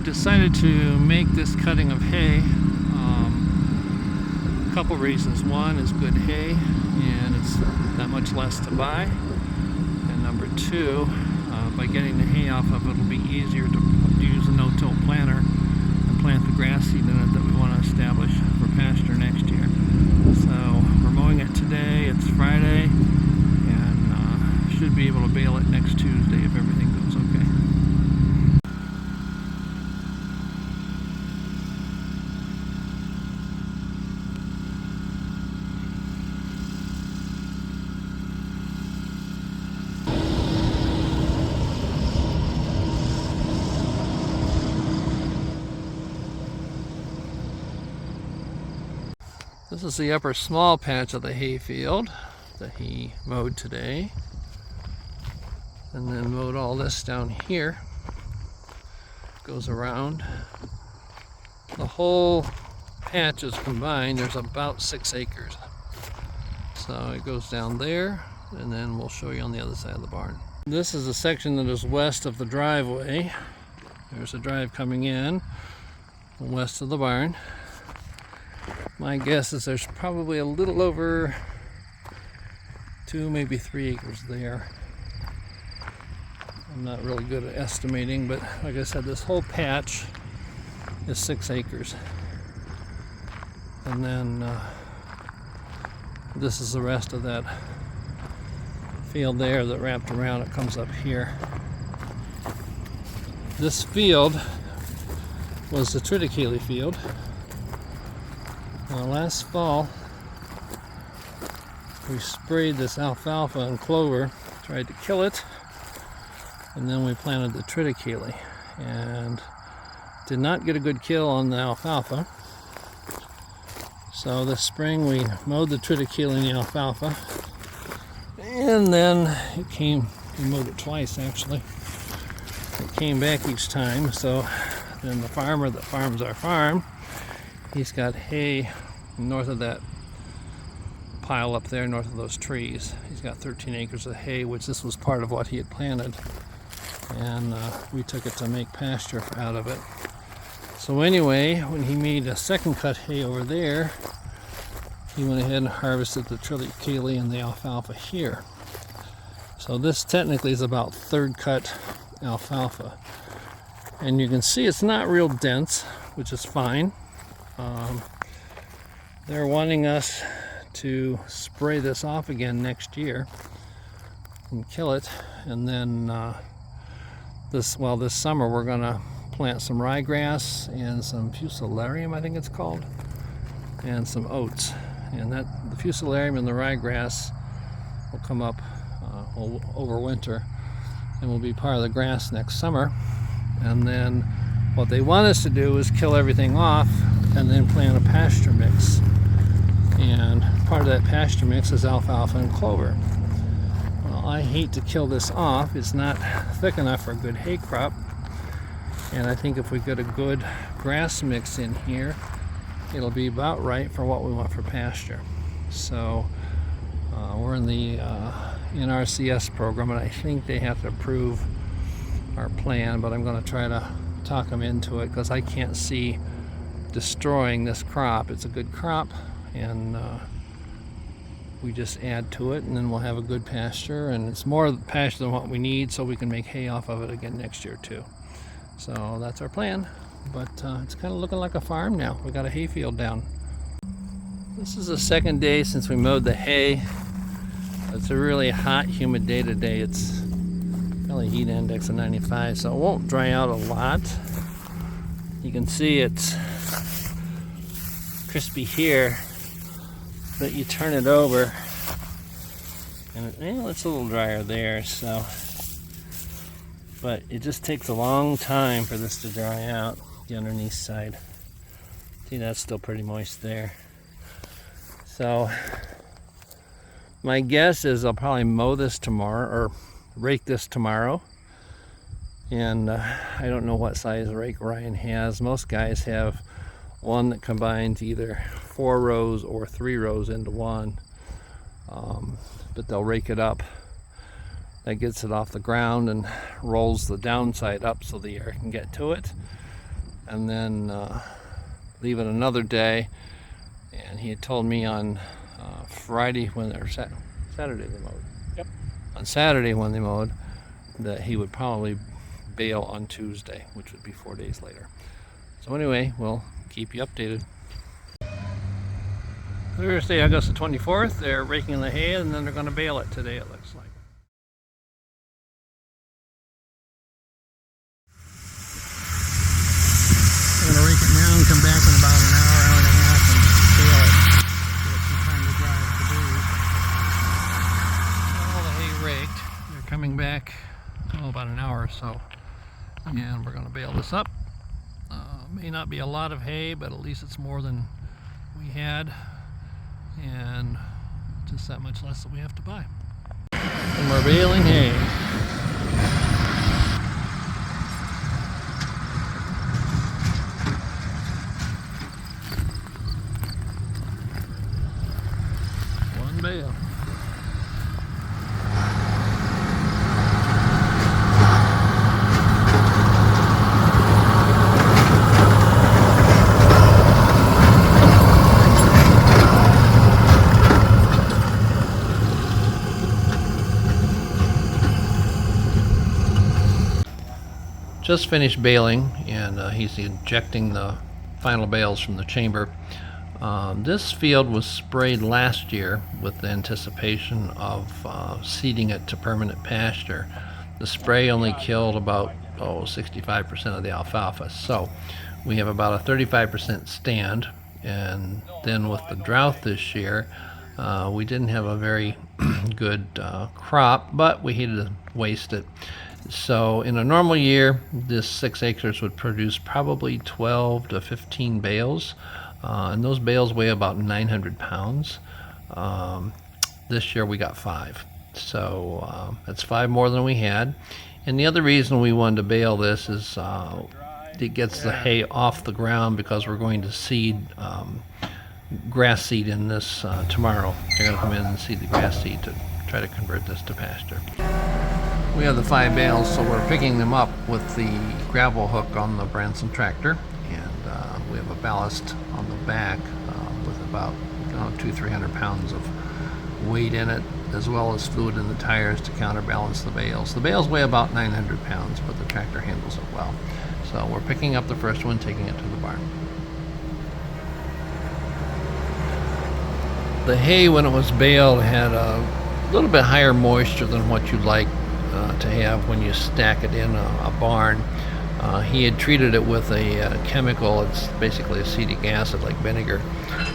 decided to make this cutting of hay. A couple reasons. One is good hay, and it's that much less to buy. And number two, by getting the hay off of it, it'll be easier to use a no-till planter and plant the grass seed in it that we want to establish for pasture next year. So we're mowing it today. It's Friday, and should be able to bale it next Tuesday if everything goes okay. This is the upper small patch of the hay field that he mowed today, and then mowed all this down here. Goes around. The whole patch is combined. There's about 6 acres. So it goes down there, and then we'll show you on the other side of the barn. This is a section that is west of the driveway. There's a drive coming in west of the barn. My guess is there's probably a little over 2, maybe 3 acres there. I'm not really good at estimating, but like I said, this whole patch is 6 acres. And then this is the rest of that field there that wrapped around. It comes up here. This field was the triticale field. Last fall, we sprayed this alfalfa and clover, tried to kill it, and then we planted the triticale, and did not get a good kill on the alfalfa. So this spring we mowed the triticale and the alfalfa, and then it came, we mowed it twice actually. It came back each time, so then the farmer that farms our farm, he's got hay north of that pile up there, north of those trees. He's got 13 acres of hay, which this was part of what he had planted. And we took it to make pasture out of it. So anyway, when he made a second cut hay over there, he went ahead and harvested the triticale and the alfalfa here. So this technically is about third cut alfalfa. And you can see it's not real dense, which is fine. They're wanting us to spray this off again next year and kill it, and then this summer we're gonna plant some ryegrass and some festulolium, I think it's called, and some oats. And that the festulolium and the ryegrass will come up over winter and will be part of the grass next summer. And then what they want us to do is kill everything off and then plant a pasture mix. And part of that pasture mix is alfalfa and clover. Well, I hate to kill this off. It's not thick enough for a good hay crop. And I think if we get a good grass mix in here, it'll be about right for what we want for pasture. So we're in the NRCS program, and I think they have to approve our plan, but I'm going to try to talk them into it because I can't see destroying this crop. It's a good crop, and we just add to it, and then we'll have a good pasture, and it's more pasture than what we need, so we can make hay off of it again next year too. So that's our plan, but it's kind of looking like a farm now. We got a hay field down. This is the second day since we mowed the hay. It's a really hot, humid day today. It's probably heat index of 95, so it won't dry out a lot. You can see it's crispy here, but you turn it over and it's a little drier there, so, but it just takes a long time for this to dry out, the underneath side. See, that's still pretty moist there. So my guess is I'll probably mow this tomorrow, or rake this tomorrow. And I don't know what size rake Ryan has. Most guys have one that combines either 4 rows or 3 rows into one. But they'll rake it up. That gets it off the ground and rolls the downside up so the air can get to it. and then leave it another day. And he had told me on Friday or Saturday they mowed. Yep. On Saturday when they mowed, that he would probably bale on Tuesday, which would be 4 days later. So anyway, we'll keep you updated. Thursday, August the 24th, they're raking the hay and then they're going to bale it today, it looks like. We're going to rake it now and come back in about an hour, hour and a half and bale it. Give it some time to dry the debris. All the hay raked. They're coming back, about an hour or so. And we're going to bale this up. May not be a lot of hay, but at least it's more than we had. And just that much less that we have to buy. And we're baling hay. One bale. Just finished baling, and he's ejecting the final bales from the chamber. This field was sprayed last year with the anticipation of seeding it to permanent pasture. The spray only killed about 65% of the alfalfa, so we have about a 35% stand. And then with the drought this year, we didn't have a very good crop, but we hated to waste it. So in a normal year, this 6 acres would produce probably 12 to 15 bales, and those bales weigh about 900 pounds. This year we got 5, so that's 5 more than we had. And the other reason we wanted to bale this is it gets the hay off the ground, because we're going to seed grass seed in this tomorrow. They're going to come in and seed the grass seed to try to convert this to pasture. We have the 5 bales, so we're picking them up with the gravel hook on the Branson tractor, and we have a ballast on the back with about 200-300 pounds of weight in it, as well as fluid in the tires to counterbalance the bales. The bales weigh about 900 pounds, but the tractor handles it well. So we're picking up the first one, taking it to the barn. The hay, when it was baled, had a little bit higher moisture than what you'd like to have when you stack it in a barn. He had treated it with a chemical. It's basically acetic acid, like vinegar,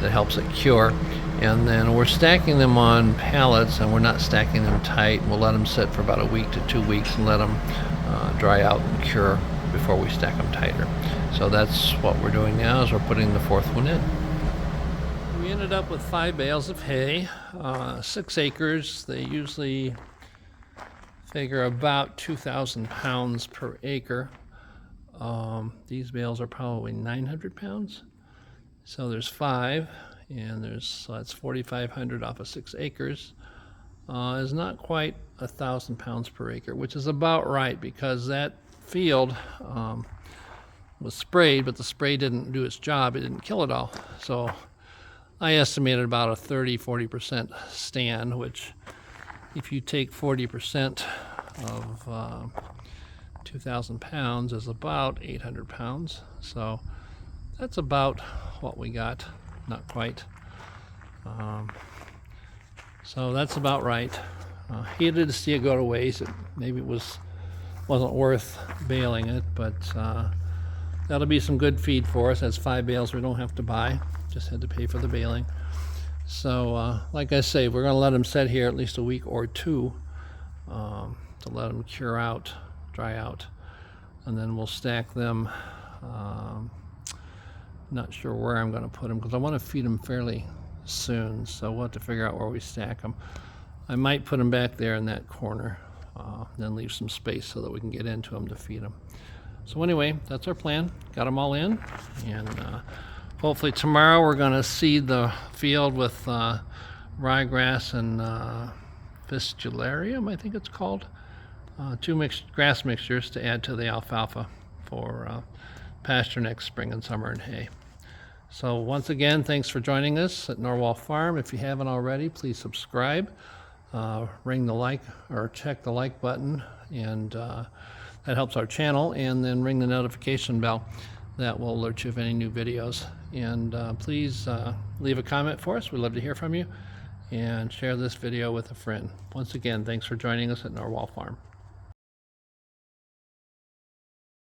that helps it cure. And then we're stacking them on pallets, and we're not stacking them tight. We'll let them sit for about a week to 2 weeks and let them dry out and cure before we stack them tighter. So that's what we're doing now, is we're putting the 4th one in. We ended up with 5 bales of hay, 6 acres. They usually figure about 2,000 pounds per acre. These bales are probably 900 pounds. So there's 5, and so that's 4,500 off of 6 acres. Is not quite 1,000 pounds per acre, which is about right, because that field was sprayed, but the spray didn't do its job. It didn't kill it all. So I estimated about a 30-40% stand, which, if you take 40% of 2,000 pounds, is about 800 pounds. So that's about what we got, not quite. So that's about right. Hated to see it go to waste. Maybe it wasn't worth baling it, but that'll be some good feed for us. That's 5 bales we don't have to buy. Just had to pay for the baling. So like I say, we're going to let them sit here at least a week or 2 to let them cure out, dry out, and then we'll stack them. Not sure where I'm going to put them, because I want to feed them fairly soon, so we'll have to figure out where we stack them. I might put them back there in that corner, then leave some space so that we can get into them to feed them. So anyway, that's our plan. Got them all in, and hopefully tomorrow we're going to seed the field with ryegrass and festulolium, I think it's called. 2 grass mixtures to add to the alfalfa for pasture next spring and summer in hay. So once again, thanks for joining us at Norwal Farm. If you haven't already, please subscribe, ring the like or check the like button, and that helps our channel, and then ring the notification bell. That will alert you of any new videos. And please leave a comment for us. We'd love to hear from you, and share this video with a friend. Once again, thanks for joining us at Norwal Farm.